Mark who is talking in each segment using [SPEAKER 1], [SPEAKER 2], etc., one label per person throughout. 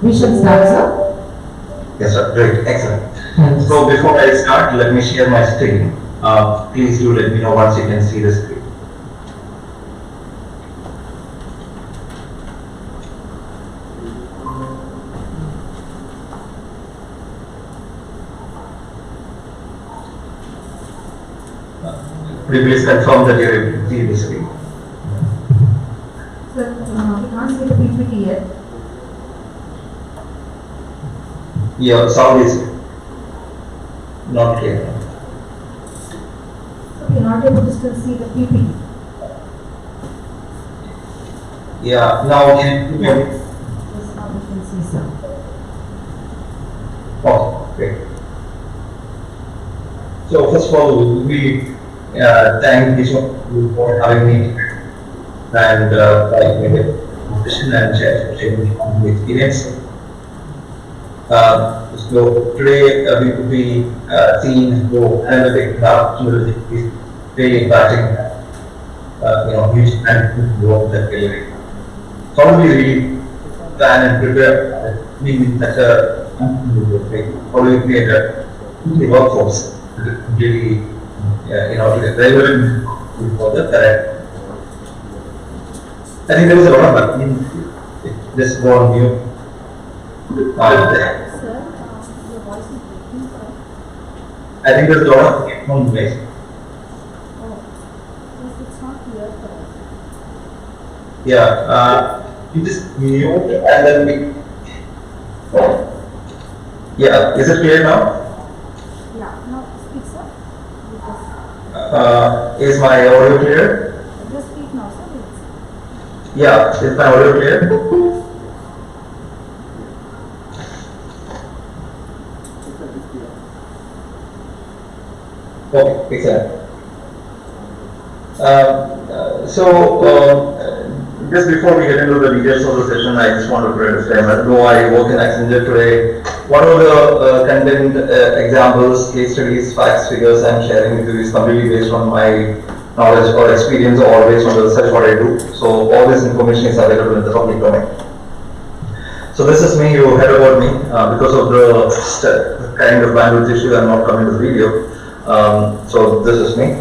[SPEAKER 1] We should start, sir.
[SPEAKER 2] Yes, sir. Great. Excellent.
[SPEAKER 1] Yes.
[SPEAKER 2] So before I start, let me share my screen. Please do let me know once you can see the screen. Could you please confirm that you're able to see the screen?
[SPEAKER 1] Sir, we can't see the PPT yet.
[SPEAKER 2] Yeah, sound is not clear.
[SPEAKER 1] So we are not able to still see the PPT.
[SPEAKER 2] Yeah, now can you hear me?
[SPEAKER 1] Yes, now we can see, sir.
[SPEAKER 2] Oh, great. So first of all, we thank each of you for having me and like my position and share the experience. So today we will be seeing how analytic opportunity is really impacting huge and work that we're doing. How do we really plan and prepare in such a way? How do we create a workforce to really to get relevant for the correct? I think there was a lot of this one new.
[SPEAKER 1] Sir, your voice is breaking, sir.
[SPEAKER 2] I think there's a lot of headphone noise.
[SPEAKER 1] Oh, yes, it's not clear for us.
[SPEAKER 2] Yeah, you just mute and then we. Yeah, is it clear now?
[SPEAKER 1] Yeah, no, speak, sir.
[SPEAKER 2] Is my audio clear?
[SPEAKER 1] Just speak now, sir. Please.
[SPEAKER 2] Yeah, is my audio clear? Okay, excellent. Just before we get into the details of the session, I just want to put a disclaimer. Though I work in Accenture today, one of the content examples, case studies, facts, figures I'm sharing with you is completely based on my knowledge or experience or based on the research what I do. So all this information is available in the public domain. So this is me, you heard about me. Because of the kind of bandwidth issue, I'm not coming to the video. So this is me.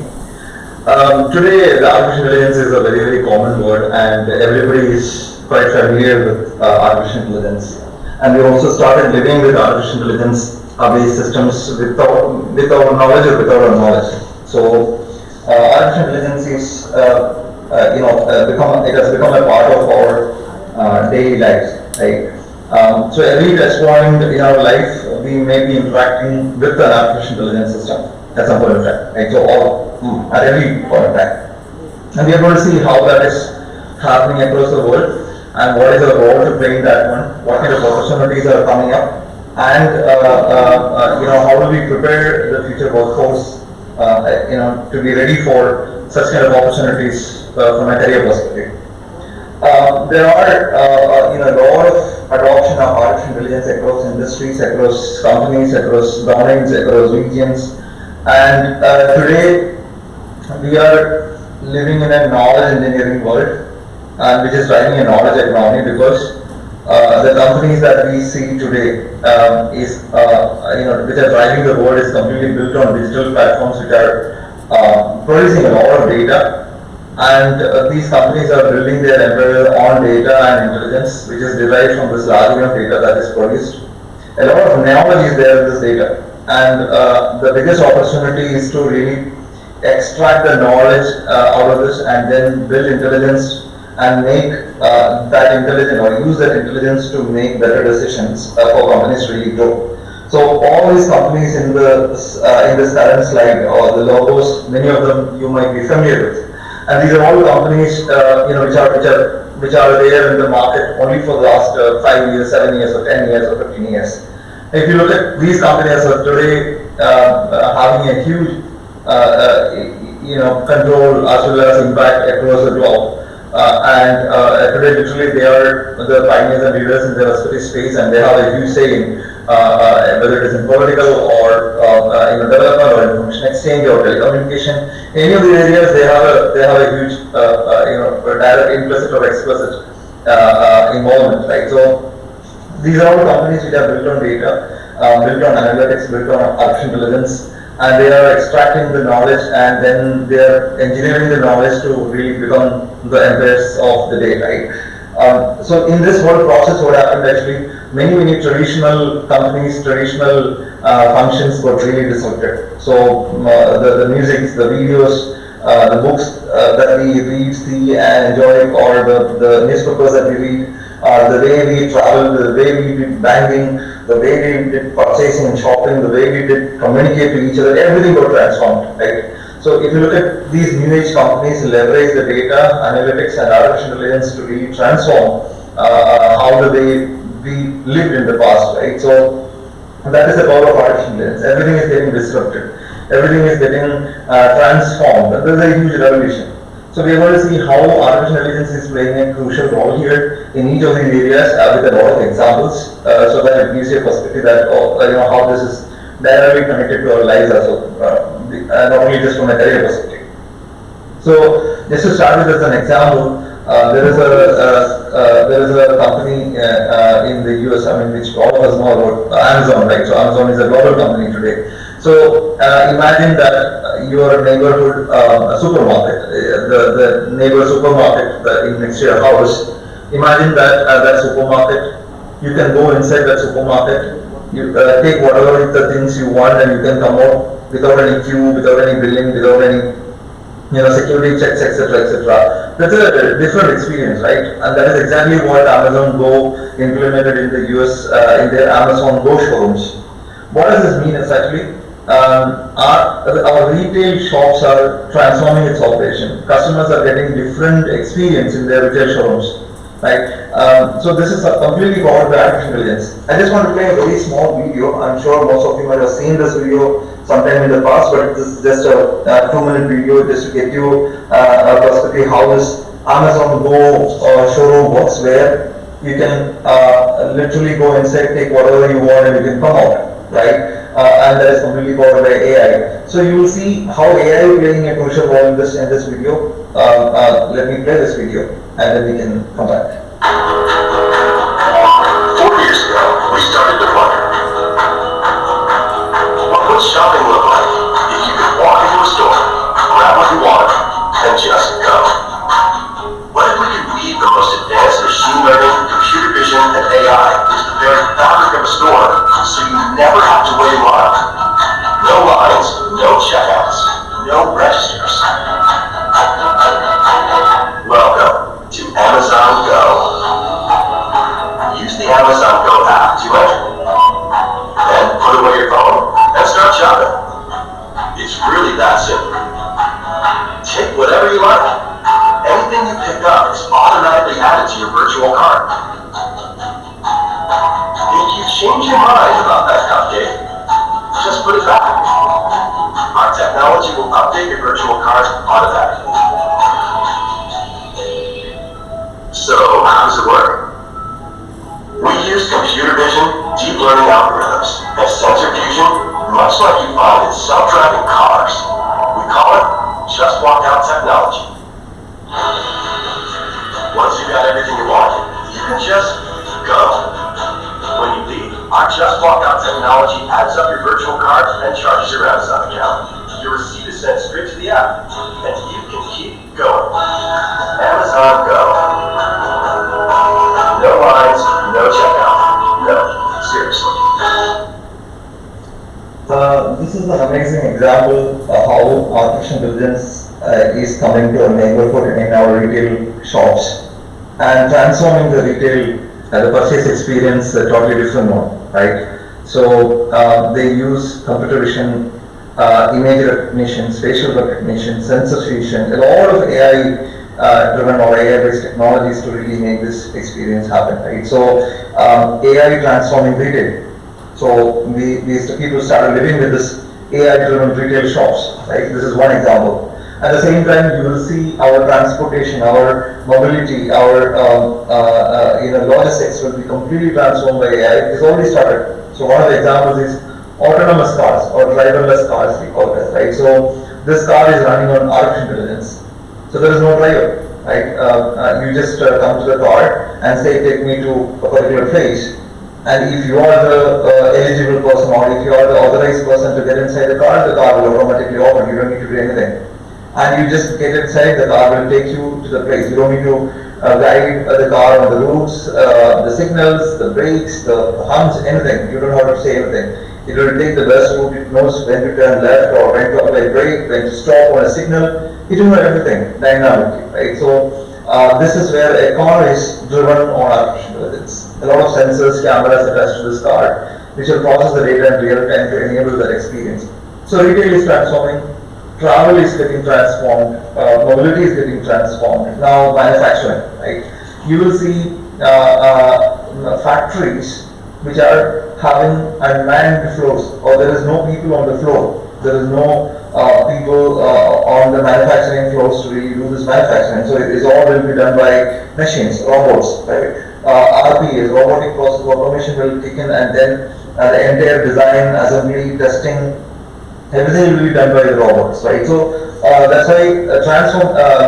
[SPEAKER 2] Today, the artificial intelligence is a very, very common word, and everybody is quite familiar with artificial intelligence. And we also started living with artificial intelligence-based systems with our knowledge or without our knowledge. So, artificial intelligence is, it has become a part of our daily lives, right? So every touch point in our life, we may be interacting with an artificial intelligence system at some point in time, right? So at every point in time. And we are going to see how that is happening across the world and what is our role to play in that one, what kind of opportunities are coming up, and how do we prepare the future workforce to be ready for such kind of opportunities from a career perspective. There are a lot of adoption of artificial intelligence across industries, across companies, across domains, across regions, and today we are living in a knowledge engineering world, and which is driving a knowledge economy because the companies that we see today which are driving the world is completely built on digital platforms which are producing a lot of data. And these companies are building their empire on data and intelligence, which is derived from this large amount of data that is produced. A lot of knowledge is there in this data, and the biggest opportunity is to really extract the knowledge out of this and then build intelligence and make that intelligence or use that intelligence to make better decisions for companies to really grow. So all these companies in this current slide, or the logos, many of them you might be familiar with. And these are all companies, which are there in the market only for the last 5 years, 7 years, or 10 years, or 15 years. If you look at these companies are today having a huge, control as well as impact across the globe. Today, literally, they are the pioneers and leaders in their respective space, and they have a huge say in whether it is in political or development or information exchange or telecommunication. Any of these areas, they have a huge direct, implicit or explicit involvement, right? So These are all companies which are built on data, built on analytics, built on artificial intelligence, and they are extracting the knowledge and then they are engineering the knowledge to really become the empires of the day, right? So in this whole process, what happened actually, many traditional companies, traditional functions got really disrupted. So the music, the videos, the books that we read, see and enjoy, or the newspapers that we read, the way we travel, the way we did banking, the way we did purchasing and shopping, the way we did communicate to each other, everything got transformed, right? So if you look at these new age companies leverage the data, analytics and artificial intelligence to really transform how the way we lived in the past, right? So that is the power of artificial intelligence. Everything is getting disrupted. Everything is getting transformed. This is a huge revolution. So we are going to see how artificial intelligence is playing a crucial role here in each of these areas with a lot of examples, so that it gives you a perspective that how this is directly connected to our lives also, not only just from a career perspective. So just to start with as an example, there is a company in the US, I mean, which all of us know about, Amazon, right? So Amazon is a global company today. So imagine that your neighborhood supermarket, the neighbor supermarket in next to your house. Imagine that that supermarket, you can go inside that supermarket, you take whatever the things you want, and you can come out without any queue, without any billing, without any security checks, etc., etc. That's a different experience, right? And that is exactly what Amazon Go implemented in the US in their Amazon Go showrooms. What does this mean exactly? Our retail shops are transforming its operation. Customers are getting different experience in their retail showrooms, right? So this is completely powered by artificial intelligence. I just want to play a very small video. I'm sure most of you might have seen this video sometime in the past, but this is just a 2-minute video just to get you a perspective how this Amazon Go showroom works, where you can literally go inside, take whatever you want, and you can come out, right? And that is completely powered by AI. So you will see how AI is playing a crucial role in this video. Let me play this video, and then we can come back.
[SPEAKER 3] 4 years ago, we started to wonder, what would shopping look like if you could walk into a store, grab what you wanted, and just go? What if we could weave the most advanced machine learning, computer vision, and AI into the very fabric of a store, so you never have to wait in line? No lines, no checkouts, no registers. Welcome to Amazon Go. Use the Amazon Go app to enter. Then put away your phone and start shopping. It's really that simple. Take whatever you like. Anything you pick up is automatically added to your virtual cart. If you change your mind about that cupcake, just put it back. Our technology will update your virtual cart automatically. So, how does it work? We use computer vision, deep learning algorithms, and sensor fusion, much like you find in self-driving cars. We call it just walk out technology. Once you've got everything you want, you can just go. When you leave, our just walk out technology adds up your virtual cart and charges your Amazon account. Your receipt is sent straight to the app, and you can keep going. Amazon Go. No lines, no checkout. No, seriously.
[SPEAKER 2] This is an amazing example of how artificial intelligence is coming to a neighborhood in our retail shops and transforming the retail, the purchase experience a totally different one, right? So they use computer vision, image recognition, facial recognition, sensor fusion, a lot of AI driven or AI-based technologies to really make this experience happen, right? So AI transforming retail. So these people started living with this AI-driven retail shops, right? This is one example. At the same time, you will see our transportation, our mobility, our logistics will be completely transformed by AI. It's already started. So one of the examples is autonomous cars or driverless cars, we call it, right? So this car is running on artificial intelligence. So there is no driver, right? You just come to the car and say, take me to a particular place. And if you are the eligible person, or if you are the authorized person to get inside the car will automatically open. You don't need to do anything. And you just get inside, the car will take you to the place. You don't need to guide the car on the routes, the signals, the brakes, the humps, anything. You don't have to say anything. It will take the best route. It knows when to turn left or when to apply brake, when to stop on a signal. It will know everything dynamically, right? So this is where a car is driven on artificial intelligence. A lot of sensors, cameras attached to this car, which will process the data in real time to enable that experience. So retail is transforming, travel is getting transformed, mobility is getting transformed. Now manufacturing, right? You will see factories which are having unmanned floors, or there is no people on the floor. There is no people on the manufacturing floors to really do this manufacturing. So it is all will be done by machines, robots, right? RPAs, robotic process automation will kick in, and then the entire design, assembly, testing, everything will be done by the robots, right? So that's why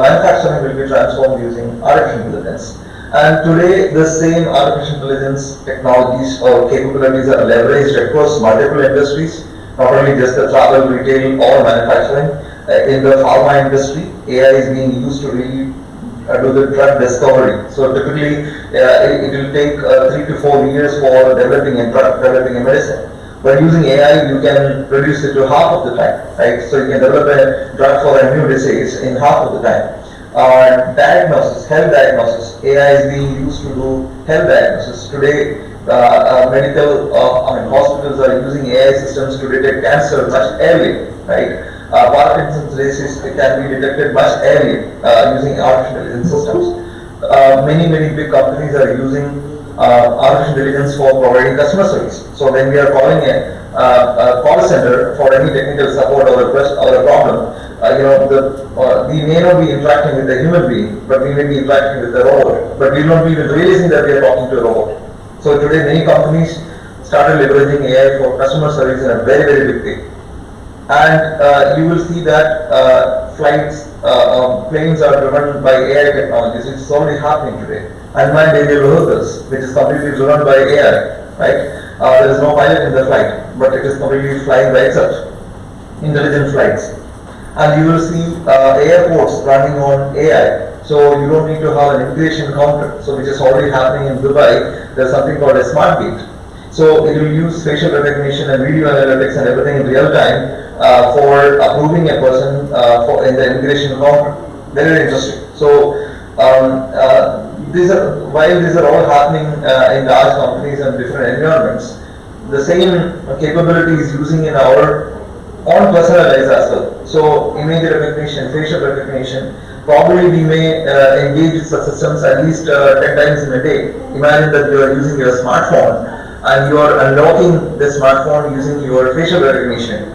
[SPEAKER 2] manufacturing will be transformed using artificial intelligence. And today, the same artificial intelligence technologies or capabilities are leveraged across multiple industries, not only just the travel, retail, or manufacturing. In the pharma industry, AI is being used to really do the drug discovery. So typically, it will take 3 to 4 years for developing a drug, developing a medicine. But using AI, you can reduce it to half of the time, right? So you can develop a drug for a new disease in half of the time. Diagnosis, health diagnosis. AI is being used to do health diagnosis. Today, hospitals are using AI systems to detect cancer much earlier, right? Parkinson's disease can be detected much earlier using artificial intelligence systems. Many big companies are using artificial intelligence for providing customer service. So when we are calling a call center for any technical support or a problem, we may not be interacting with a human being, but we may be interacting with a robot. But we don't even realizing that we are talking to a robot. So today many companies started leveraging AI for customer service in a very big way. And you will see that planes are driven by AI technologies, which is already happening today. Unmanned aerial vehicles, which is completely driven by AI, right? There is no pilot in the flight, but it is completely flying by itself. Intelligent flights. And you will see airports running on AI. So you don't need to have an immigration counter. So which is already happening in Dubai. There's something called a smart gate. So it will use facial recognition and video analytics and everything in real time for approving a person in the immigration counter. Very interesting. So while these are all happening in large companies and different environments, the same capability is using in our own personal lives as well. So image recognition, facial recognition, probably we may engage with such systems at least 10 times in a day. Imagine that you are using your smartphone and you are unlocking the smartphone using your facial recognition,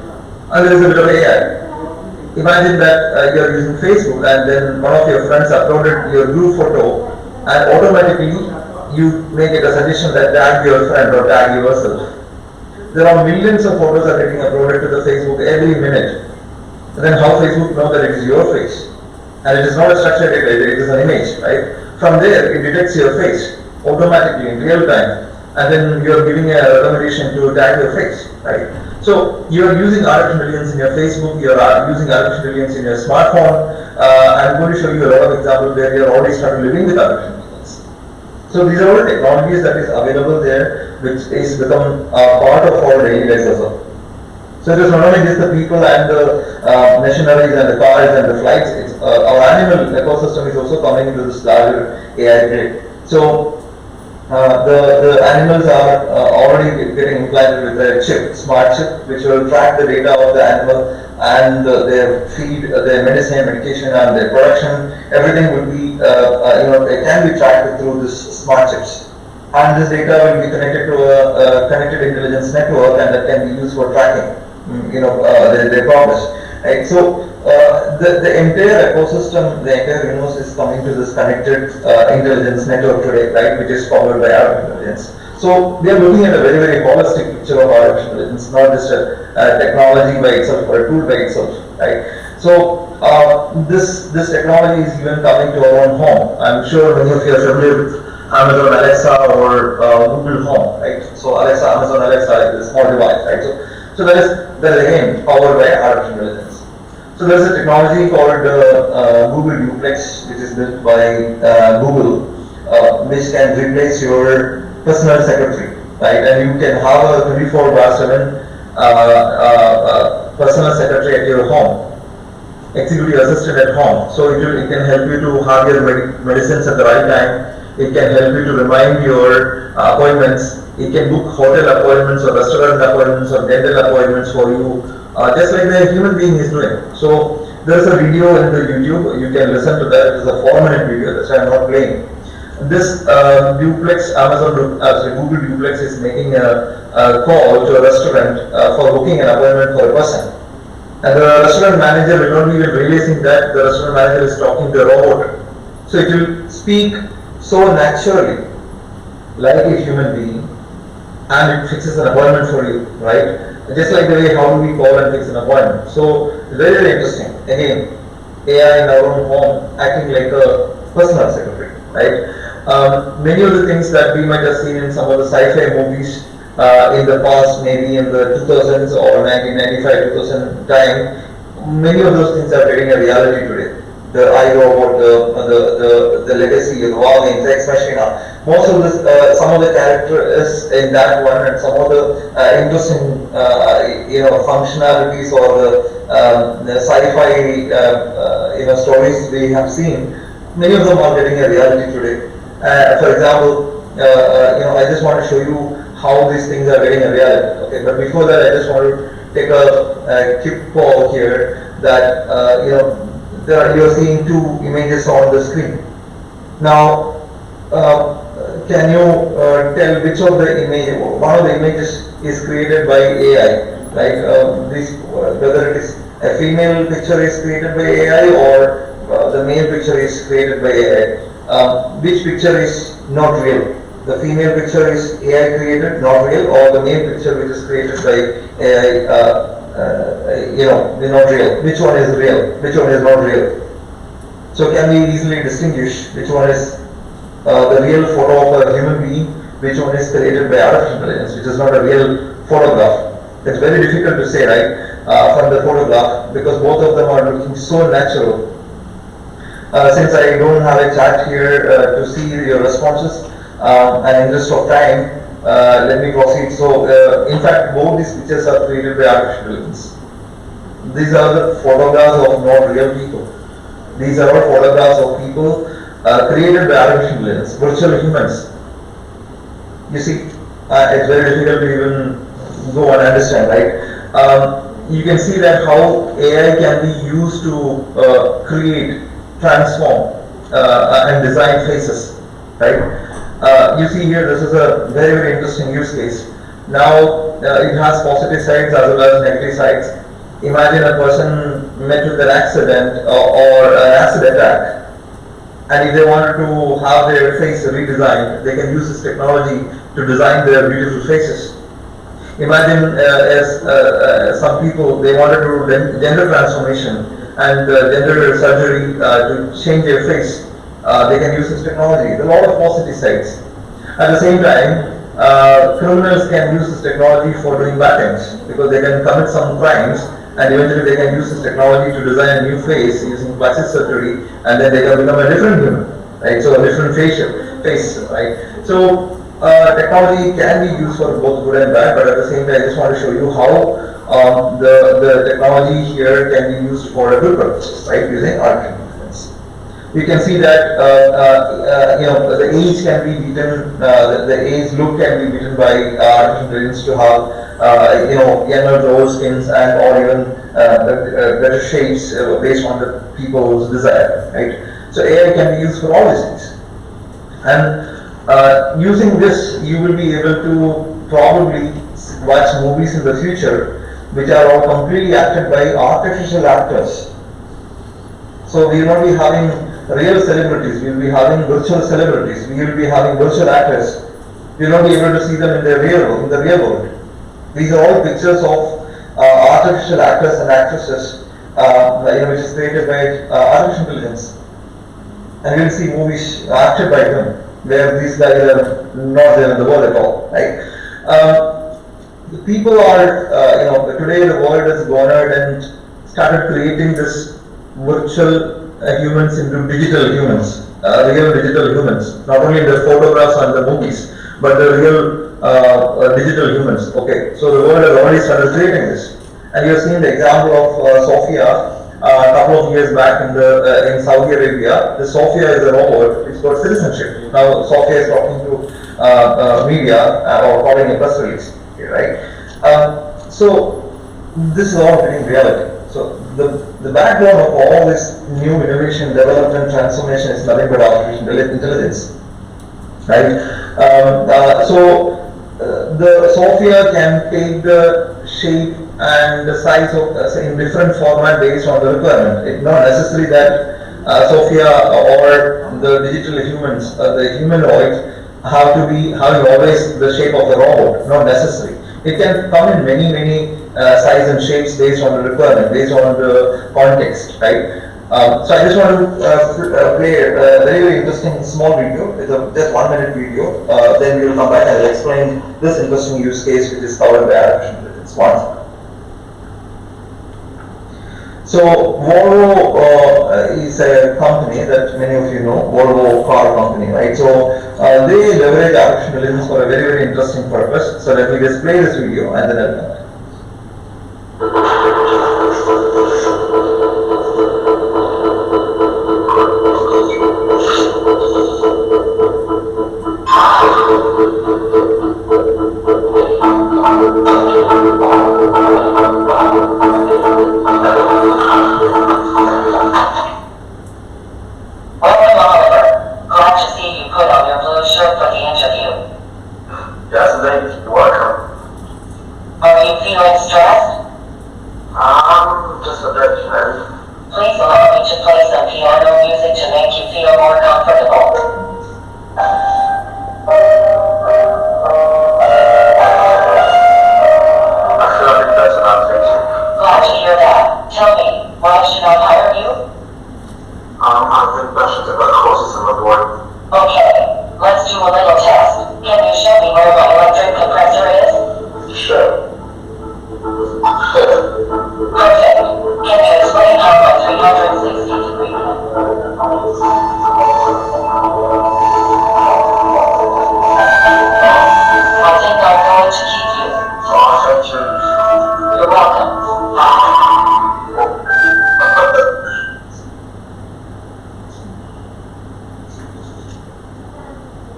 [SPEAKER 2] and there is a bit of AI. Imagine that you are using Facebook and then one of your friends uploaded your group photo, and automatically you may get a suggestion that tag your friend or tag yourself. There are millions of photos are getting uploaded to the Facebook every minute. And then how Facebook knows that it is your face? And it is not a structured data, it is an image, right? From there, it detects your face automatically in real time. And then you are giving a recommendation to tag your face, right? So you are using artificial intelligence in your Facebook, you are using artificial intelligence in your smartphone. I'm going to show you a lot of examples where you are already started living with artificial intelligence. So these are all technologies that is available there, which is become part of our daily lives as well. So it is not only just the people and the machineries and the cars and the flights, it's, our animal ecosystem is also coming into this larger AI grid. So the animals are already getting implanted with a chip, smart chip, which will track the data of the animal and their feed, their medicine, medication, and their production. Everything will be, it can be tracked through this smart chips. And this data will be connected to a connected intelligence network, and that can be used for tracking, their progress. Right? So the entire ecosystem, the entire universe is coming to this connected intelligence network today, right, which is powered by artificial intelligence. So we are looking at a very holistic picture of artificial intelligence, not just a technology by itself or a tool by itself, right? So this technology is even coming to our own home. I'm sure many of you are familiar with Amazon Alexa or Google Home, right? So Alexa, Amazon Alexa is a small device, right? So that is again powered by artificial intelligence. So there's a technology called Google Duplex, which is built by Google, which can replace your personal secretary, right? And you can have a 24/7 personal secretary at your home, executive assistant at home. So it can help you to have your medicines at the right time. It can help you to remind your appointments. It can book hotel appointments or restaurant appointments or dental appointments for you, just like the human being is doing. So there's a video in the YouTube. You can listen to that. It is a 4-minute video. That's why I'm not playing. This duplex, Google Duplex is making a call to a restaurant for booking an appointment for a person. And the restaurant manager will not be even realizing that the restaurant manager is talking to a robot. So it will speak so naturally, like a human being, and it fixes an appointment for you, right? Just like the way how do we call and fix an appointment. So very, very interesting. Again, AI in our own home acting like a personal secretary, right? Many of the things that we might have seen in some of the sci-fi movies in the past, maybe in the 2000s or 1995-2000 time, many of those things are getting a reality today. The iRobot, the legacy, the Wow games, Ex Machina. Most of this, some of the characters in that one, and some of the interesting, functionalities or the sci-fi, stories we have seen. Many of them are getting a reality today. For example, I just want to show you how these things are getting a reality. Okay, but before that, I just want to take a quick call here that you're seeing two images on the screen. Now, can you tell which of the image? One of the images is created by AI, like whether it is a female picture is created by AI or the male picture is created by AI. Which picture is not real? The female picture is AI created, not real, or the male picture which is created by AI, not real. Which one is real? Which one is not real? So can we easily distinguish which one is the real photo of a human being, which one is created by artificial intelligence, which is not a real photograph? It's very difficult to say, right, from the photograph, because both of them are looking so natural. Since I don't have a chat here to see your responses, and in interest of time, let me proceed. So, in fact, both these pictures are created by artificial intelligence. These are the photographs of not real people. These are all photographs of people created by artificial intelligence, virtual humans. You see, it's very difficult to even go and understand, right? You can see that how AI can be used to create, transform, and design faces, right? You see here, this is a very, very interesting use case. Now, it has positive sides as well as negative sides. Imagine a person met with an accident or an acid attack, and if they wanted to have their face redesigned, they can use this technology to design their beautiful faces. Imagine some people, they wanted to do gender transformation and gender surgery to change their face. They can use this technology. There are a lot of positive sides. At the same time, criminals can use this technology for doing bad things because they can commit some crimes and eventually they can use this technology to design a new face using plastic surgery, and then they can become a different human, right? So a different face, right? So technology can be used for both good and bad, but at the same time, I just want to show you how the technology here can be used for a good purpose, right? Using artificial intelligence. You can see that the age can be beaten, the age look can be beaten by artificial intelligence to have younger glow skins and or even better shapes based on the people's desire, right? So AI can be used for all these things, and using this, you will be able to probably watch movies in the future which are all completely acted by artificial actors. So we will not be having real celebrities, we will be having virtual celebrities, we will be having virtual actors. We will not be able to see them in the real world. These are all pictures of artificial actors and actresses, which is created by artificial intelligence. And we will see movies acted by them. where these guys are not there in the world at all, right? The people are, today the world has garnered and started creating this virtual humans into digital humans, real digital humans, not only in the photographs and the movies, but the real digital humans. Okay, so the world has already started creating this, and you have seen the example of Sophia. A couple of years back in Saudi Arabia, the Sophia is a robot. It's got citizenship. Now Sophia is talking to media or calling a press release, okay, right? So this is all getting reality. So the background of all this new innovation, development, transformation is nothing but artificial intelligence, right? The Sophia can take the shape and the size of in different format based on the requirement. It's not necessary that Sophia or the digital humans, the humanoids, have to be having always the shape of the robot. Not necessary. It can come in many sizes and shapes based on the requirement, based on the context, right? So I just want to play a very interesting small video. It's a just 1 minute video. Then we'll come back and I'll explain this interesting use case which is covered by artificial intelligence. One. So Volvo is a company that many of you know, Volvo car company, right? So they leverage artificial intelligence for a very interesting purpose. So let me just play this video and then I'll come back.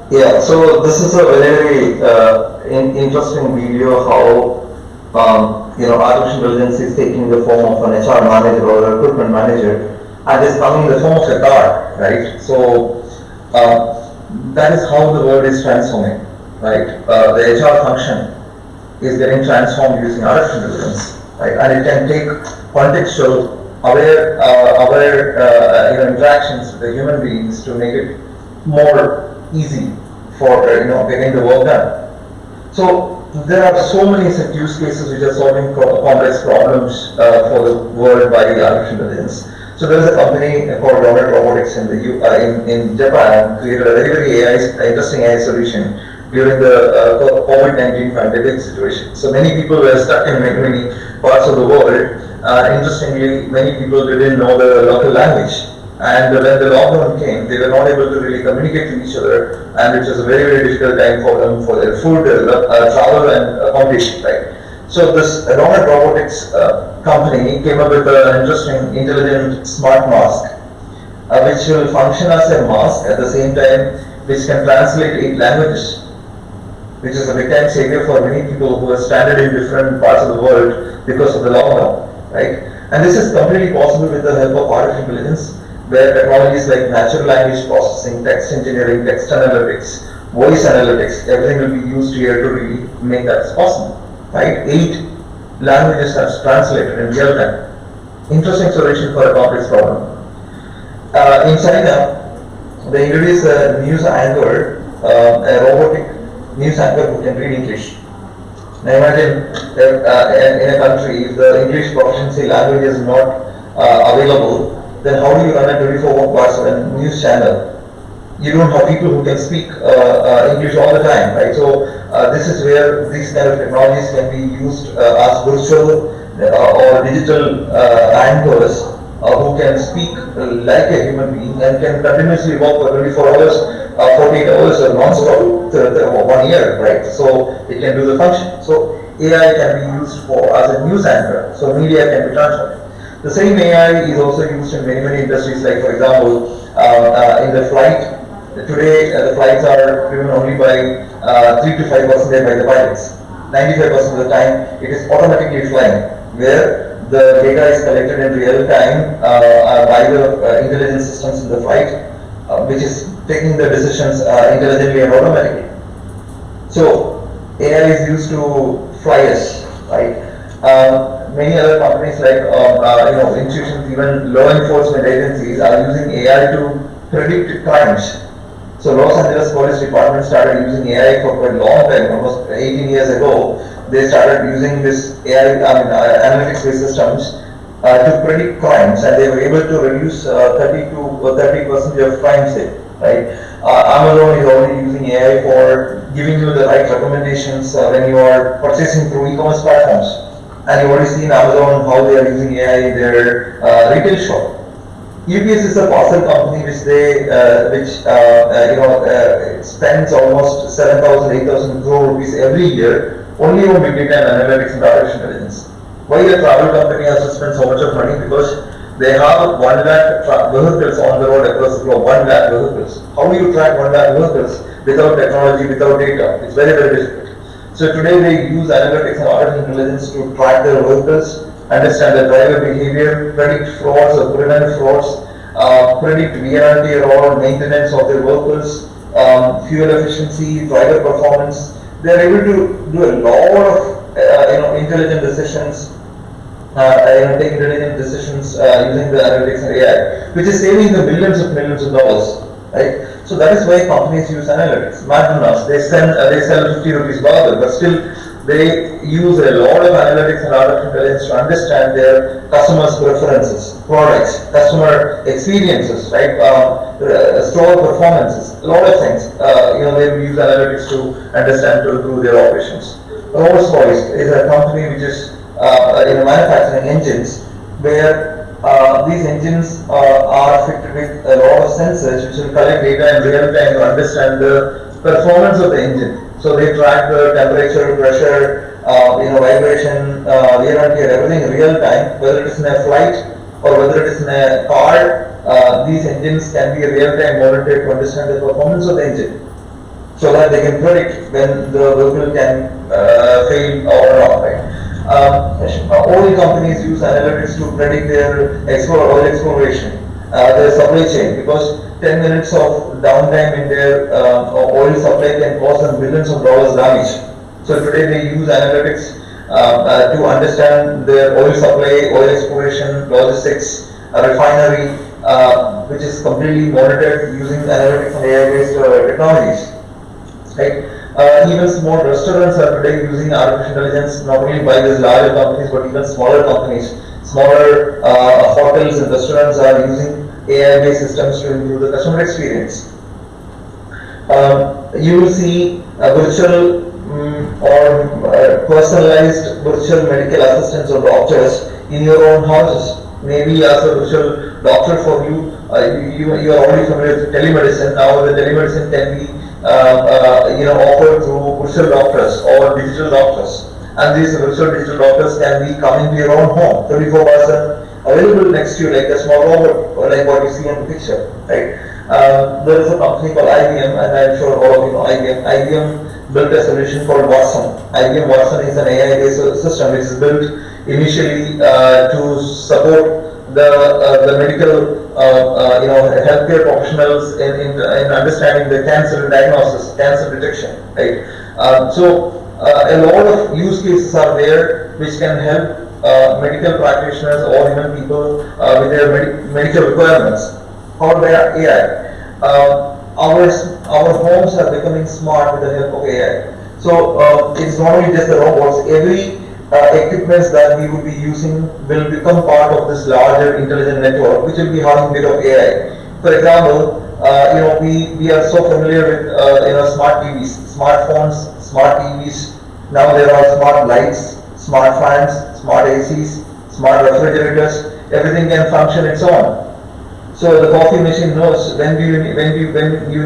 [SPEAKER 2] Yeah, so this is a very interesting video how artificial intelligence is taking the form of an HR manager or a recruitment manager and is coming in the form of a car, right? So that is how the world is transforming, right? The HR function is getting transformed using artificial intelligence, right? And it can take contextual, aware interactions with the human beings to make it more easy for getting the work done. So there are so many such use cases which are solving complex problems for the world by artificial intelligence. So there is a company called Rocket Robotics in Japan created a very interesting AI solution during the COVID-19 pandemic situation. So many people were stuck in many parts of the world. Interestingly, many people didn't know the local language. And when the lockdown came, they were not able to really communicate to each other, and it was a very difficult time for them for their food, travel, and accommodation, right? So this Rocket Robotics company came up with an interesting, intelligent, smart mask, which will function as a mask at the same time, which can translate 8 languages, which is a big time savior for many people who are stranded in different parts of the world because of the lockdown, right? And this is completely possible with the help of artificial intelligence, where technologies like natural language processing, text engineering, text analytics, voice analytics, everything will be used here to really make that possible, right? 8 languages are translated in real time. Interesting solution for a complex problem. In China, they introduced a news anchor, a robotic news anchor who can read English. Now imagine in a country, if the English proficiency language is not available, then how do you run a 24 hours a news channel? You don't have people who can speak English all the time, right? So this is where these kind of technologies can be used as virtual or digital anchors who can speak like a human being and can continuously work for 24 hours, 48 hours or non-stop, 1 year, right? So it can do the function. So AI can be used for as a news anchor. So media can be transferred. The same AI is also used in many industries, like for example, in the flight. Today, the flights are driven only by 3 to 5% by the pilots. 95% of the time, it is automatically flying, where the data is collected in real time by the intelligence systems in the flight, which is taking the decisions intelligently and automatically. So, AI is used to fly us, right? Many other companies like institutions, even law enforcement agencies are using AI to predict crimes. So Los Angeles Police Department started using AI for quite a long time, almost 18 years ago. They started using this AI, analytics-based systems to predict crimes, and they were able to reduce 30% of crimes rate. Right? Amazon is already using AI for giving you the right recommendations when you are purchasing through e-commerce platforms. And you already seen Amazon how they are using AI in their retail shop. UPS is a parcel company which spends almost 7,000, 8,000 crore rupees every year only on big data and analytics and artificial intelligence. Why a travel company has to spend so much of money? Because they have 1 lakh vehicles on the road across the globe, 1 lakh vehicles. How do you track 1 lakh vehicles without technology, without data? It's very difficult. So today they use analytics and artificial intelligence to track their vehicles, understand the driver behavior, predict frauds or prevent frauds, predict wear and tear or maintenance of their vehicles, fuel efficiency, driver performance. They are able to do a lot of intelligent decisions, take intelligent decisions using the analytics and AI, which is saving the millions of dollars, right? So that is why companies use analytics. McDonald's, they sell 50 rupees burger, but still they use a lot of analytics and artificial intelligence to understand their customers' preferences, products, customer experiences, right? Store performances, a lot of things. They use analytics to understand to improve their operations. Rolls-Royce is a company which is manufacturing engines, where these engines are fitted with a lot of sensors which will collect data in real time to understand the performance of the engine. So they track the temperature, pressure, vibration, wear and tear, everything in real time, whether it is in a flight or whether it is in a car. These engines can be real time monitored to understand the performance of the engine, so that they can predict when the vehicle can fail or not. Right? Oil companies use analytics to predict their oil exploration, their supply chain, because 10 minutes of downtime in their oil supply can cause them billions of dollars damage. So today they use analytics to understand their oil supply, oil exploration, logistics, refinery, which is completely monitored using analytics and AI-based technologies. Right? Even small restaurants are today using artificial intelligence, not only by these larger companies but even smaller companies. Smaller hotels and restaurants are using AI-based systems to improve the customer experience. You will see virtual or personalized virtual medical assistants or doctors in your own houses. Maybe as a virtual doctor for you, you are already familiar with telemedicine. Now the telemedicine can be offered through virtual doctors or digital doctors, and these virtual digital doctors can be coming to your own home 24/7, available next to you like a small robot, or like what you see on the picture, right? There is a company called IBM, and I'm sure all of you know IBM. IBM built a solution called Watson. IBM Watson is an AI-based system which is built initially to support the medical healthcare professionals in understanding the cancer diagnosis, cancer detection, right? A lot of use cases are there which can help medical practitioners or even people with their medical requirements powered by AI. Our homes are becoming smart with the help of AI. So it's not only just the robots. Every equipments that we will be using will become part of this larger intelligent network, which will be having a bit of AI. For example, we are so familiar with, smart TVs, smartphones, smart TVs. Now there are smart lights, smart fans, smart ACs, smart refrigerators. Everything can function its own. So the coffee machine knows when you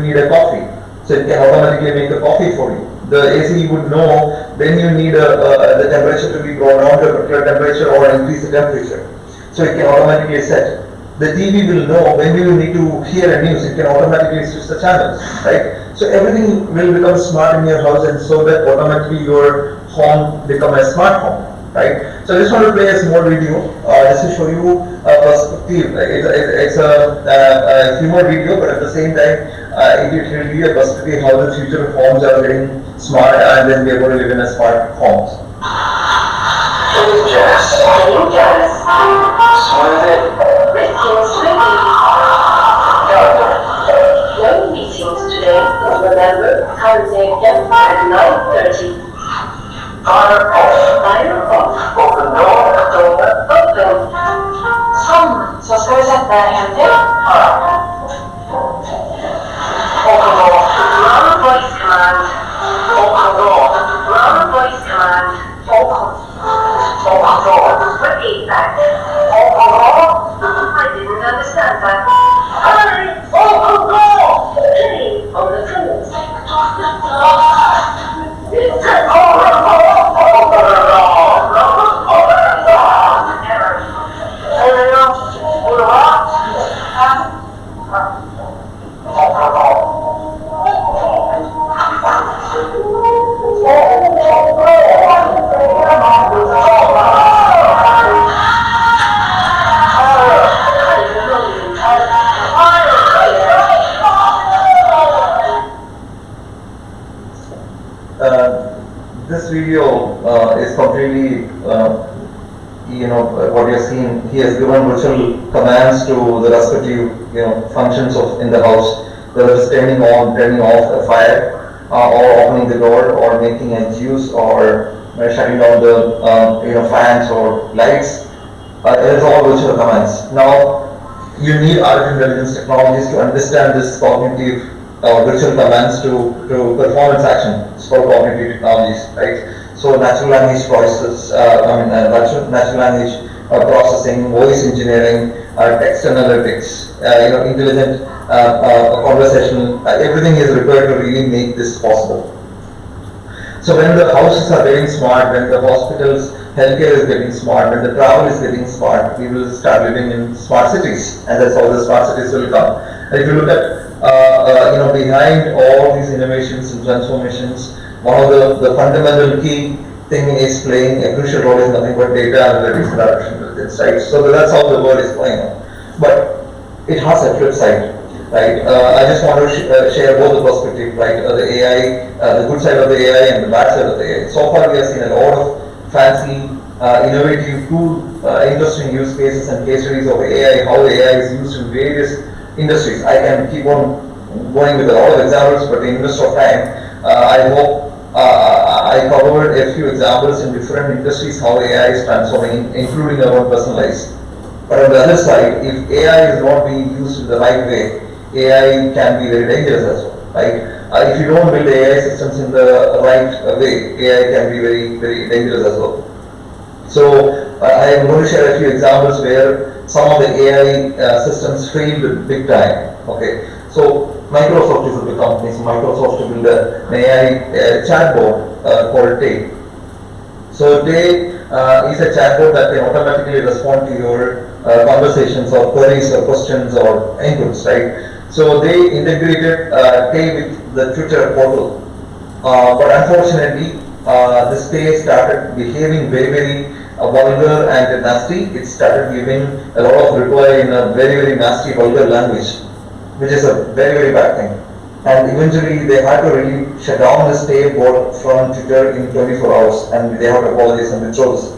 [SPEAKER 2] need a coffee. So it can automatically make a coffee for you. The AC would know when you need the temperature to be brought down to a particular temperature or increase the temperature. So it can automatically set. The TV will know when you need to hear a news, it can automatically switch the channels, right? So everything will become smart in your house, and so that automatically your home become a smart home, right? So I just want to play a small video just to show you a perspective. It's a humor video, but at the same time, it will give you a perspective how the future homes are getting smart, and then we are going to live in a smart homes.
[SPEAKER 3] Janice. Smooth it.
[SPEAKER 4] Risking swimming. No meetings today. Remember, currently again at 9:30.
[SPEAKER 3] Fire off.
[SPEAKER 4] Fire off.
[SPEAKER 3] Open door.
[SPEAKER 4] Open. Sånn, så skal vi sette en til.
[SPEAKER 3] Open door.
[SPEAKER 4] Run voice command.
[SPEAKER 3] Open door.
[SPEAKER 4] Run voice command.
[SPEAKER 3] Open door.
[SPEAKER 4] Repeat that.
[SPEAKER 3] Open door.
[SPEAKER 4] I didn't understand that.
[SPEAKER 3] Open door.
[SPEAKER 4] Okay, on the phone.
[SPEAKER 2] This video is completely, what you're seeing. He has given virtual commands to the respective, functions in the house, whether it's turning on, turning off a fire, or opening the door, or making a juice, or shutting down the, fans or lights. It's all virtual commands. Now, you need artificial intelligence technologies to understand this cognitive virtual commands to perform its action. It's called cognitive technologies, right? So natural language processes, natural language processing, voice engineering, text analytics, intelligent conversational, everything is required to really make this possible. So when the houses are getting smart, when the hospitals, healthcare is getting smart, when the travel is getting smart, we will start living in smart cities, and that's how the smart cities will come. And if you look at behind all these innovations and transformations, one of the fundamental key thing is playing a crucial role is nothing but data analytics and artificial intelligence, right? So that's how the world is going on. But it has a flip side, right? I just want to share both the perspectives, right? The AI, the good side of the AI and the bad side of the AI. So far we have seen a lot of fancy, innovative, cool, interesting use cases and case studies of AI, how AI is used in various industries. I can keep on going with a lot of examples, but in the interest of time, I hope I covered a few examples in different industries how AI is transforming, including our own personal lives. But on the other side, if AI is not being used in the right way, AI can be very dangerous as well, right? If you don't build AI systems in the right way, AI can be very, very dangerous as well. So I am going to share a few examples where some of the AI systems failed big time. Okay, so Microsoft is a big company. So Microsoft to build an AI chatbot called Tay. So Tay is a chatbot that can automatically respond to your conversations or queries or questions or inputs, right? So they integrated Tay with the Twitter portal, but unfortunately, this Tay started behaving very, very vulgar and nasty. It started giving a lot of reply in a very, very nasty, vulgar language, which is a very, very bad thing. And eventually they had to really shut down this Tay bot from Twitter in 24 hours, and they have to apologize and withdraw this.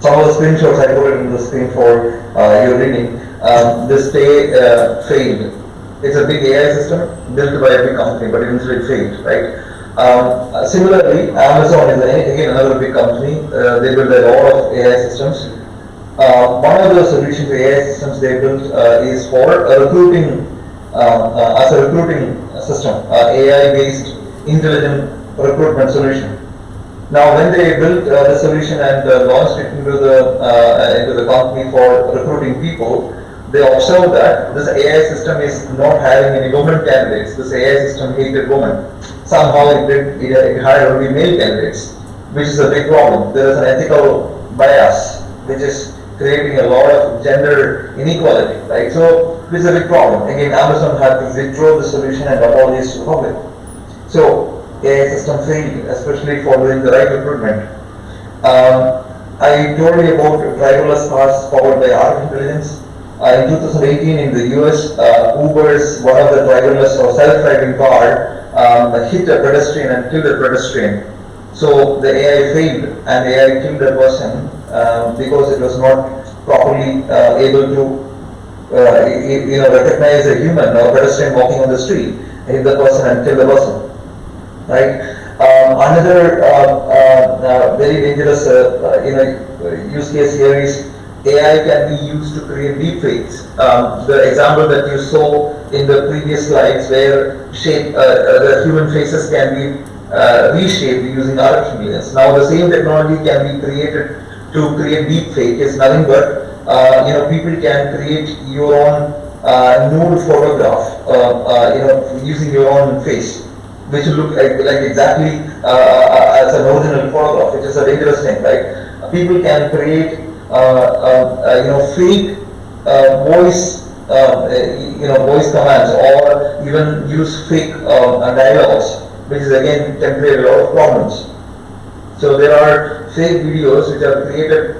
[SPEAKER 2] Some of the screenshots I put it in the screen for your reading. This Tay failed. It's a big AI system built by a big company, but eventually it failed, right? Similarly, Amazon is again another big company. They build a lot of AI systems. One of the solutions to AI systems they built is for recruiting as a recruiting system, AI-based intelligent recruitment solution. Now, when they built the solution and launched it into the company for recruiting people, they observed that this AI system is not having any women candidates. This AI system hated women. Somehow it had only male candidates, which is a big problem. There is an ethical bias, which is creating a lot of gender inequality, right? So this is a big problem. Again, Amazon had to withdraw the solution and apologize to the public. So AI system failed, especially for doing the right recruitment. I told you about driverless cars powered by artificial intelligence. In 2018 in the US, Uber's one of the driverless or self-driving car hit a pedestrian and killed a pedestrian. So the AI failed and AI killed the person because it was not properly able to recognize a human or pedestrian walking on the street, hit the person and kill the person. Right? Another very dangerous use case here is AI can be used to create deepfakes. The example that you saw in the previous slides, where the human faces can be reshaped using artificial intelligence. Now the same technology can be created to create deepfake. Is nothing but people can create your own nude photograph, using your own face, which will look like exactly as an original photograph, which is a dangerous thing, right? People can create fake voice, voice commands, or even use fake dialogues, which is again can create a lot of problems. So there are fake videos which are created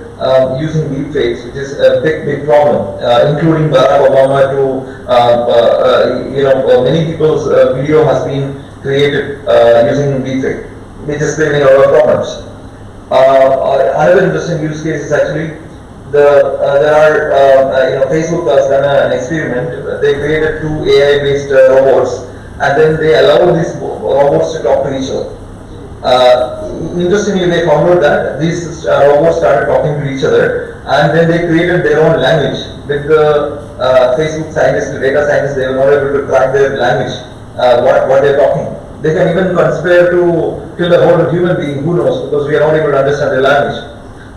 [SPEAKER 2] using deepfakes, which is a big problem, including Barack Obama to many people's video has been created using deepfake, which is creating a lot of problems. Another interesting use case is actually Facebook has done an experiment. They created 2 AI-based robots, and then they allowed these robots to talk to each other. Interestingly, they found out that these robots started talking to each other, and then they created their own language. With the Facebook scientists, the data scientists, they were not able to track their language, what they're talking. They can even conspire to kill a whole human being, who knows, because we are not able to understand their language.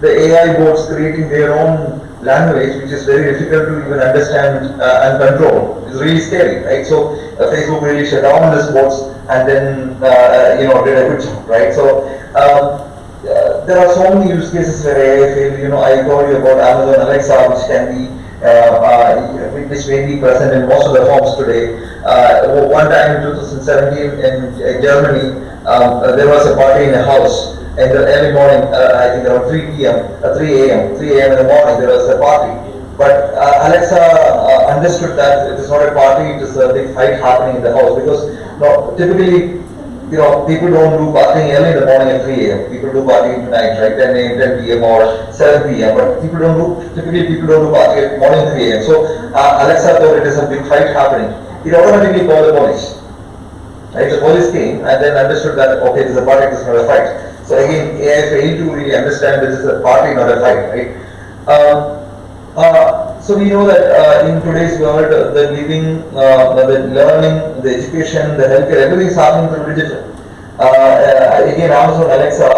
[SPEAKER 2] The AI bots creating their own language, which is very difficult to even understand and control. It's really scary, right? So Facebook really shut down these bots and then did a good job, right? So there are so many use cases where AI failed. I told you about Amazon Alexa, which can be which may be present in most of the homes today. One time in 2017 in Germany, there was a party in a house. In the early morning, I think around 3 a.m. in the morning, there was a party. But Alexa understood that it is not a party, it is a big fight happening in the house, because typically, people don't do partying early in the morning at 3 a.m. People do partying at night, right? 10 a.m., 10 p.m. or 7 p.m. But typically people don't do party at morning 3 a.m. So Alexa thought it is a big fight happening. It automatically called the police. Right? The police came and then understood that, okay, this is a party, this is not a fight. So again, AI failed to really understand this is a party, not a fight, right? So we know that in today's world, the living, the learning, the education, the healthcare, everything is happening through digital. Again, Amazon Alexa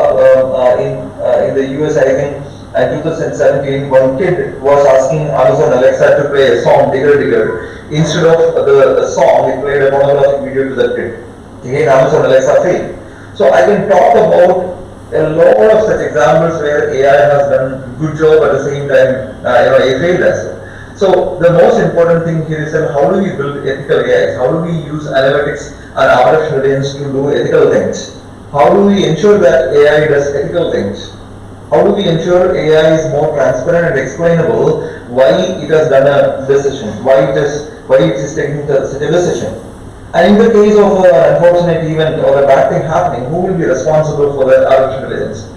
[SPEAKER 2] in the US, I think in 2017, one kid was asking Amazon Alexa to play a song, Digger Digger. Instead of the song, it played a pornographic video to that kid. Again, Amazon Alexa failed. So I can talk about a lot of such examples where AI has done a good job, at the same time, it failed as well. So the most important thing here is that how do we build ethical AIs? How do we use analytics and artificial intelligence to do ethical things? How do we ensure that AI does ethical things? How do we ensure AI is more transparent and explainable why it has done a decision, why it is taking such a decision? And in the case of an unfortunate event or a bad thing happening, who will be responsible for that artificial intelligence?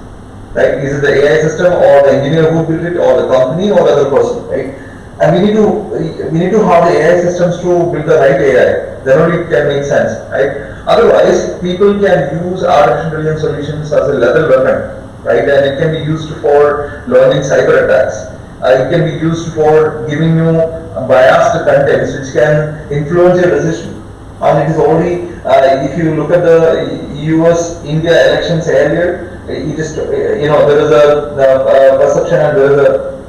[SPEAKER 2] Right? Is it the AI system or the engineer who built it, or the company, or the other person? Right? And we need to have the AI systems to build the right AI. Then only it can make sense, right? Otherwise, people can use artificial intelligence solutions as a lethal weapon, right? And it can be used for learning cyber attacks. It can be used for giving you biased contents which can influence your decision. And it is already, if you look at the US India elections earlier, it is, there is a perception and there is a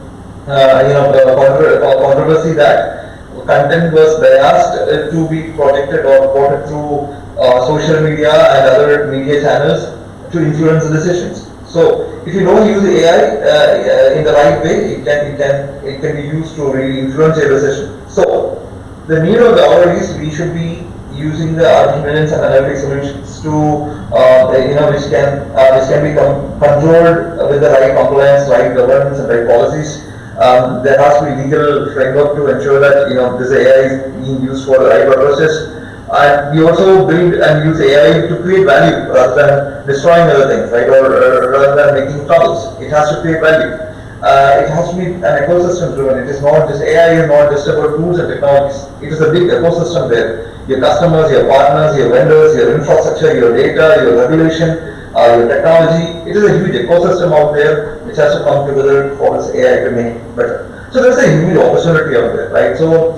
[SPEAKER 2] controversy that content was biased to be projected or quoted through social media and other media channels to influence the decisions. So if you don't use AI in the right way, it can be used to really influence your decision. So the need of the hour is we should be using the artificial intelligence and analytic solutions to which can be controlled with the right compliance, right governance, and right policies. There has to be legal framework to ensure that this AI is being used for the right purposes. And we also build and use AI to create value rather than destroying other things, right? Or rather than making troubles. It has to create value. It has to be an ecosystem driven. It is not just AI is not just about tools and technologies. It is a big ecosystem there. Your customers, your partners, your vendors, your infrastructure, your data, your regulation, your technology. It is a huge ecosystem out there which has to come together for this AI to make it better. So there's a huge opportunity out there, right? So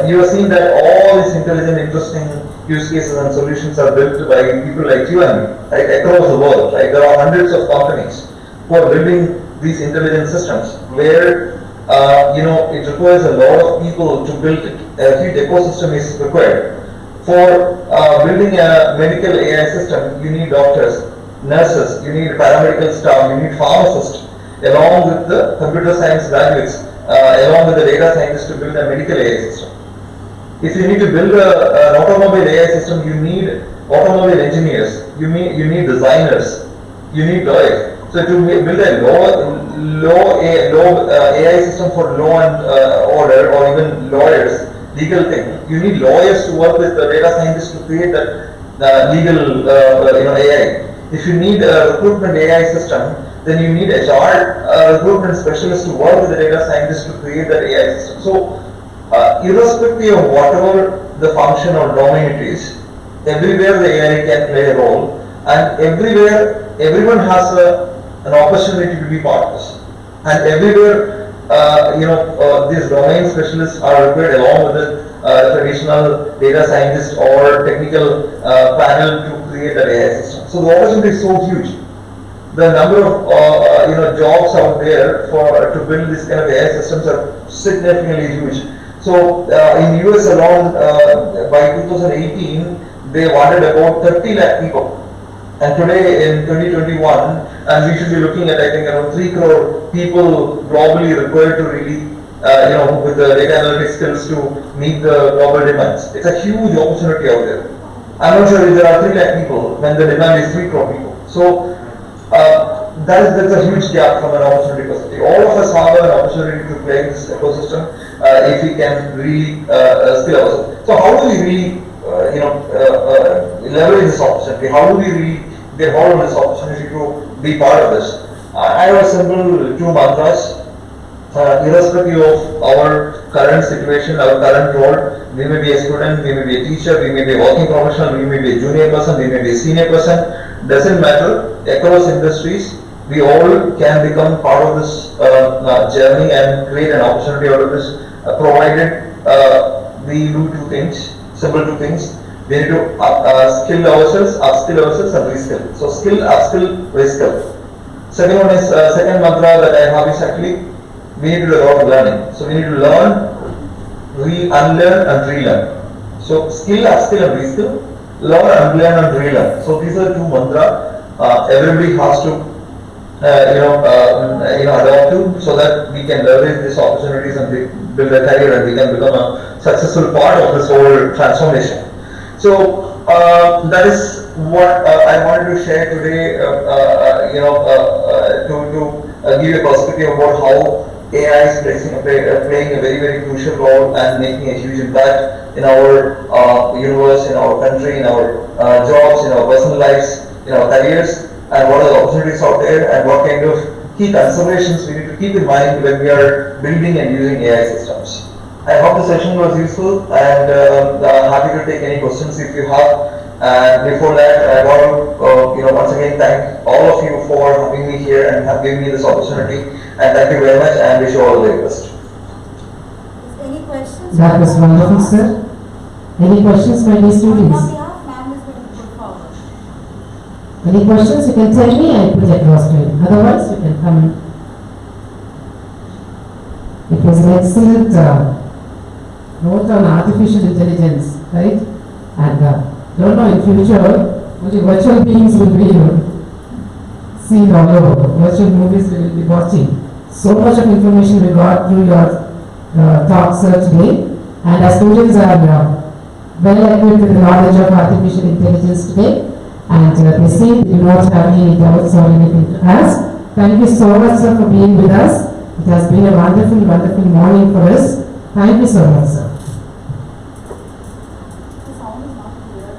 [SPEAKER 2] you are seeing that all these intelligent, interesting use cases and solutions are built by people like you and me, right, across the world, right? There are hundreds of companies who are building these intelligent systems where it requires a lot of people to build it. A huge ecosystem is required. For building a medical AI system, you need doctors, nurses, you need paramedical staff, you need pharmacists, along with the computer science graduates, along with the data scientists to build a medical AI system. If you need to build an automobile AI system, you need automobile engineers, you need designers, you need lawyers. So to build a low AI system for law and order, or even lawyers, legal thing, you need lawyers to work with the data scientists to create that legal AI. If you need a recruitment AI system, then you need HR recruitment specialists to work with the data scientists to create that AI system. So irrespective of whatever the function or domain it is, everywhere the AI can play a role, and everywhere everyone has an opportunity to be part of this. And everywhere these domain specialists are required along with the traditional data scientist or technical panel to create that AI system. So the opportunity is so huge. The number of jobs out there to build this kind of AI systems are significantly huge. So in US alone, by 2018, they wanted about 30 lakh people. And today in 2021, and we should be looking at, I think, around 3 crore people globally required to really, with the data analytics skills to meet the global demands. It's a huge opportunity out there. I'm not sure if there are 3 lakh people when the demand is 3 crore people. So that's a huge gap from an opportunity perspective. All of us have an opportunity to play in this ecosystem if we can really skill ourselves. So how do we really leverage this opportunity? How do we really get hold of this opportunity to be part of this? I have a simple 2 mantras. Irrespective of our current situation, our current role, we may be a student, we may be a teacher, we may be a working professional, we may be a junior person, we may be a senior person, doesn't matter. Across industries, we all can become part of this journey and create an opportunity out of this, provided we do 2 things, simple 2 things. We need to skill ourselves, upskill ourselves, and reskill. So skill, upskill, reskill. Second one is second mantra that I have is actually we need to do a lot of learning. So we need to learn, unlearn, and relearn. So skill, upskill, and reskill. Learn, unlearn, and relearn. So these are 2 mantras everybody has to adopt to, so that we can leverage these opportunities and build a career, and we can become a successful part of this whole transformation. So that is what I wanted to share today. To give a perspective about how AI is playing a very, very crucial role and making a huge impact in our universe, in our country, in our jobs, in our personal lives, in our careers, and what are the opportunities out there, and what kind of key considerations we need to keep in mind when we are building and using AI systems. I hope the session was useful, and happy to take any questions if you have. And before that, I want to once again thank all of you for having me here and have given me this opportunity. And thank you very much, and wish you all the very best.
[SPEAKER 1] Is
[SPEAKER 5] That was wonderful, sir. Any questions, my dear students?
[SPEAKER 1] On behalf, ma'am is going to put forward.
[SPEAKER 5] Any questions, you can tell me, I put across to you. Otherwise, you can come. It was an excellent note on artificial intelligence, right? And don't know in future, only virtual beings will be seen all over. Virtual movies we will be watching. So much of information we got through your talk, sir, today. And our students are well equipped with the knowledge of artificial intelligence today. And they see they do not have any doubts or anything to ask. Thank you so much, sir, for being with us. It has been a wonderful, wonderful morning for us. Thank you so much, sir.
[SPEAKER 1] The sound is not clear.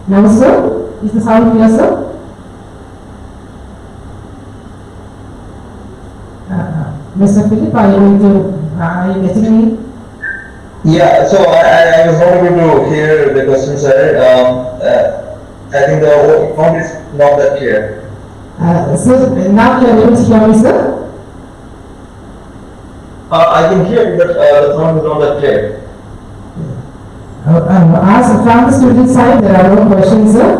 [SPEAKER 5] Now, sir, is the sound clear, sir? Mr. Philip, are you getting me?
[SPEAKER 2] Yeah, so I was not able to hear the question, sir. I think the sound is not that clear.
[SPEAKER 5] Sir, now you are able to hear me, sir?
[SPEAKER 2] I can hear, but the sound is not that clear.
[SPEAKER 5] As from the student side, there are no questions, sir.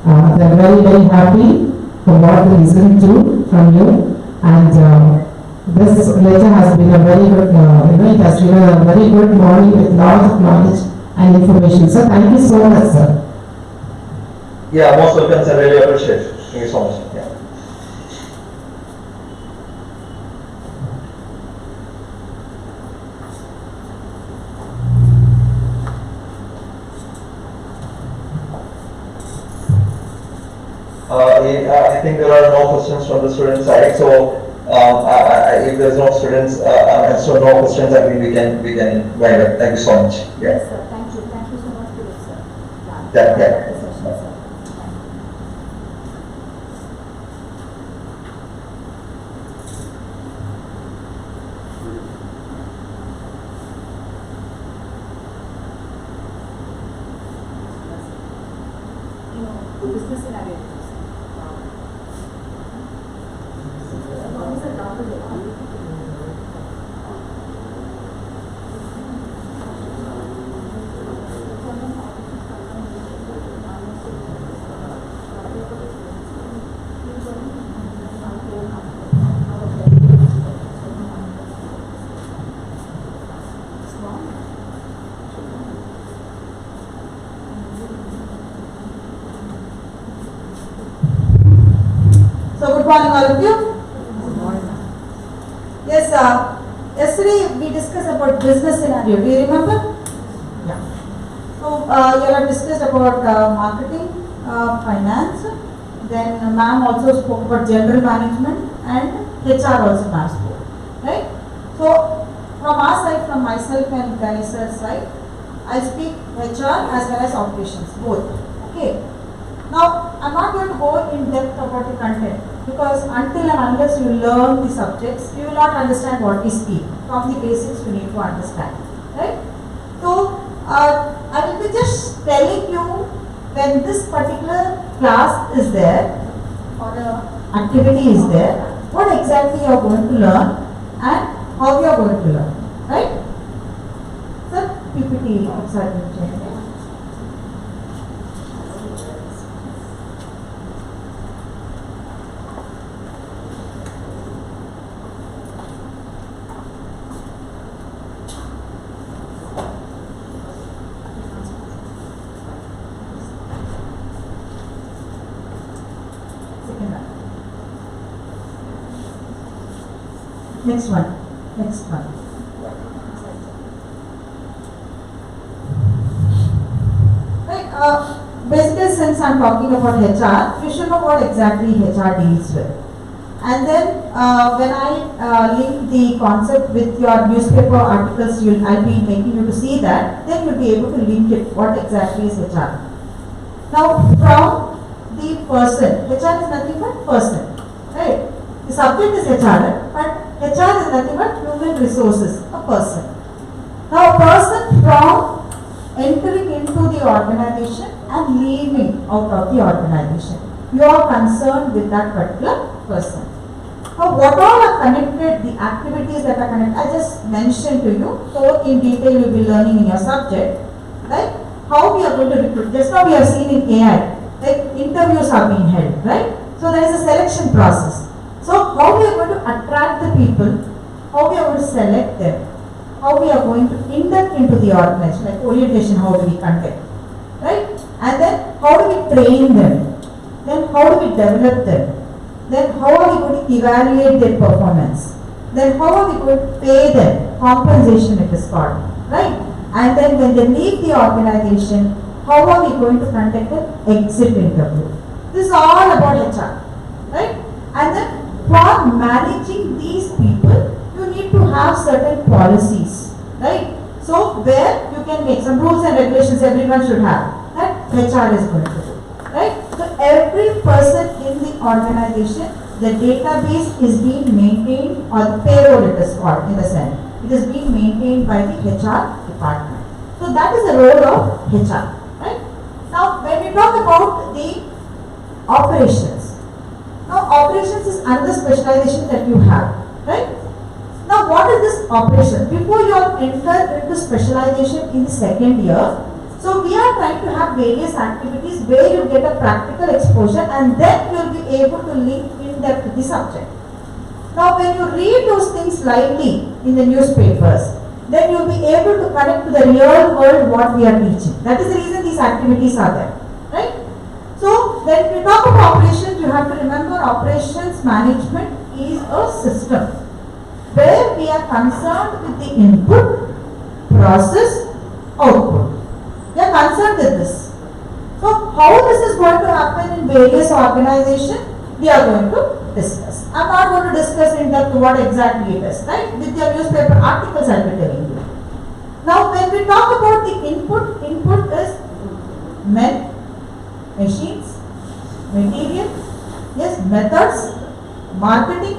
[SPEAKER 5] They are very, very happy for what they listened to from you. And this lecture has been a very good, it has been a very good morning with lots of knowledge and information. So thank you so much, sir.
[SPEAKER 2] Yeah, most welcome, sir. Really appreciate it. Thank you so much. Yeah. I think there are no questions from the student side. So if there's no students, so no questions, I think we can wind up. Thank you so much. Yeah.
[SPEAKER 1] Yes, sir. Thank you. Thank you so much, Philip, sir.
[SPEAKER 2] Yeah.
[SPEAKER 1] The session, sir. Thank you. Business scenario. What is the topic?
[SPEAKER 6] So good morning all of you. Yes, yesterday we discussed about business scenario. Do you remember?
[SPEAKER 5] Yeah.
[SPEAKER 6] So you have discussed about marketing, finance. Then ma'am also spoke about general management and HR also ma'am spoke. Right? So from our side, from myself and Ganeshar's side, I speak HR as well as operations both. Okay. Now, I'm not going to go in depth about the content because until and unless you learn the subjects, you will not understand what we speak. From the basics, you need to understand, right? So, I will be just telling you when this particular class is there or activity is there, what exactly you are going to learn and how you are going to learn, right? So, PPT excitement. Next one. Right, basically since I'm talking about HR, you should know what exactly HR deals with. And then when I link the concept with your newspaper articles, I'll be making you to see that, then you'll be able to link it, what exactly is HR. Now from the person, HR is nothing but person, right? The subject is HR, but HR is nothing but human resources, a person. Now a person from entering into the organization and leaving out of the organization. You are concerned with that particular person. Now, what all are connected, the activities that are connected, I just mentioned to you, so in detail you will be learning in your subject, right? How we are going to recruit. Just now we have seen in AI, like interviews are being held, right? So there is a selection process. So how we are going to attract the people, how we are going to select them, how we are going to induct into the organization, like orientation, how do we conduct, right? And then how do we train them? Then how do we develop them? Then how are we going to evaluate their performance? Then how are we going to pay them? Compensation it is called, right? And then when they leave the organization, how are we going to conduct an exit interview? This is all about HR, right? And then for managing these people, you need to have certain policies, right? So where you can make some rules and regulations everyone should have, that HR is going to do, right? So every person in the organization, the database is being maintained, or the payroll it is called in the sense. It is being maintained by the HR department. So that is the role of HR, right? Now when we talk about the operations, now operations is another specialization that you have, right? Now what is this operation? Before you enter into specialization in the second year, so we are trying to have various activities where you get a practical exposure and then you will be able to link in depth with the subject. Now when you read those things lightly in the newspapers, then you will be able to connect to the real world what we are teaching. That is the reason these activities are there, right? So when we talk about operations, you have to remember operations management is a system where we are concerned with the input, process, output. We are concerned with this. So how this is going to happen in various organizations, we are going to discuss. I am not going to discuss in depth what exactly it is, right? With your newspaper articles I will be telling you. Now when we talk about the input is men, machines, material, yes, methods, marketing,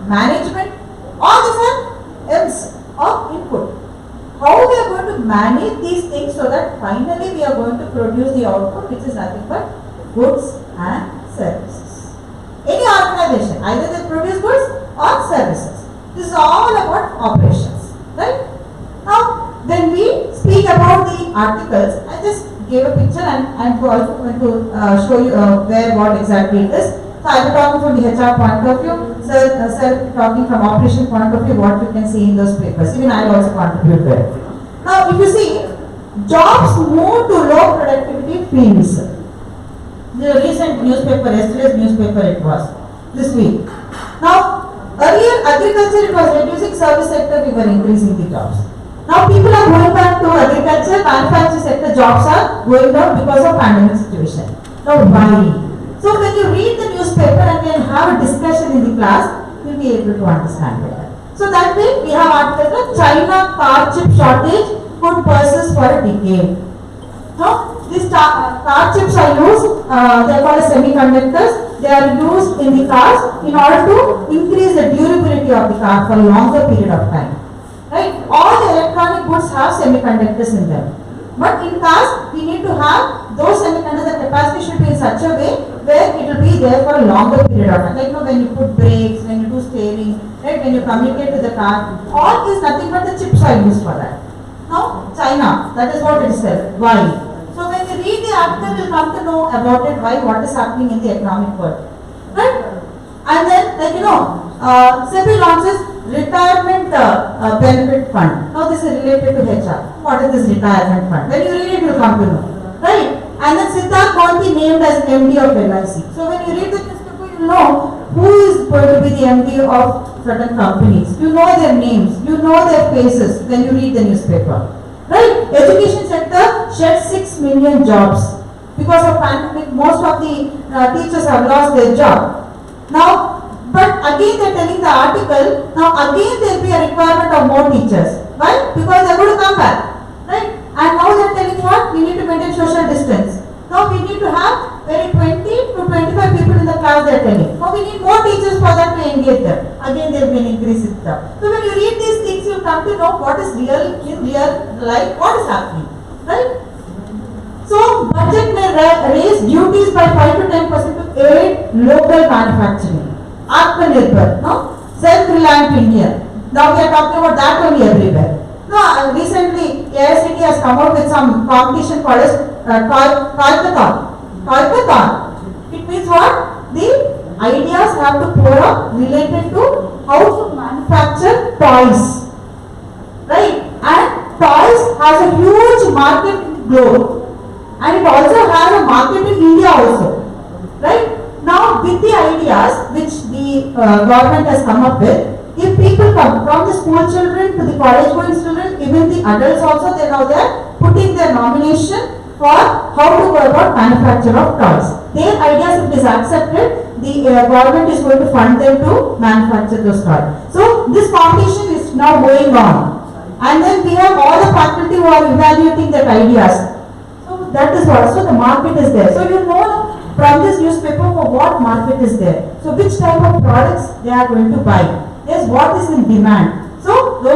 [SPEAKER 6] management, all these are M's of input. How we are going to manage these things so that finally we are going to produce the output which is nothing but goods and services. Any organization, either they produce goods or services. This is all about operations, right? Now, when we speak about the articles, I just gave a picture and I am also going to show you where what exactly it is. So I will be talking from the HR point of view, sir talking from operation point of view, what you can see in those papers. Even I will also contribute there. Now, if you see, jobs move to low productivity fields. The recent newspaper, yesterday's newspaper it was, this week. Now, earlier agriculture it was reducing, service sector we were increasing the jobs. Now people are going back to agriculture, manufacturing sector jobs are going down because of pandemic situation. Now why? So when you read the newspaper and then have a discussion in the class, you will be able to understand better. So that way we have articles like China car chip shortage could persist for a decade. Now these car chips are used, they are called as semiconductors. They are used in the cars in order to increase the durability of the car for a longer period of time. Right? All the electronic goods have semiconductors in them. But in cars, we need to have those semiconductors, the capacity should be in such a way where it will be there for a longer period of time. Like when you put brakes, when you do steering, right? When you communicate with the car, all is nothing but the chips are used for that. Now, China, that is what it says. Why? So when you read the article, you will come to know about it, why, what is happening in the economic world. Right? And then, SEBI launches retirement benefit fund. Now this is related to HR. What is this retirement fund? When you read it, you will come to know. Right? And then Siddharth Ganti named as MD of LIC. So when you read the newspaper, you know who is going to be the MD of certain companies. You know their names. You know their faces when you read the newspaper. Right? Education sector shed 6 million jobs. Because of pandemic, most of the teachers have lost their job. Now, but again they are telling the article, now again there will be a requirement of more teachers. Why? Because they are going to come back. Right? And now they are telling what? We need to maintain social distance. Now we need to have very 20 to 25 people in the class they are telling. Now we need more teachers for that to engage them. Again there will be an increase in job. So when you read these things, you come to know what is real in real life, what is happening. Right? So budget may raise duties by 5 to 10% to aid local manufacturing. Our Atmanirbhar, no? Self-reliant India. Now we are talking about that only everywhere. No, recently AICT has come out with some competition called as Toykathon. It means what? The ideas have to pour up related to how to manufacture toys. Right? And toys has a huge market in globe. And it also has a market in India also. Right? Now with the ideas which the government has come up with, if people come from the school children to the college going students, even the adults also, they are putting their nomination for how to go about manufacture of toys. Their ideas, if it is accepted, the government is going to fund them to manufacture those toys. So this competition is now going on. And then we have all the faculty who are evaluating their ideas. So that is what, so the market is there. So you know from this newspaper for what market is there. So which type of products they are going to buy. Yes, what is in demand. So those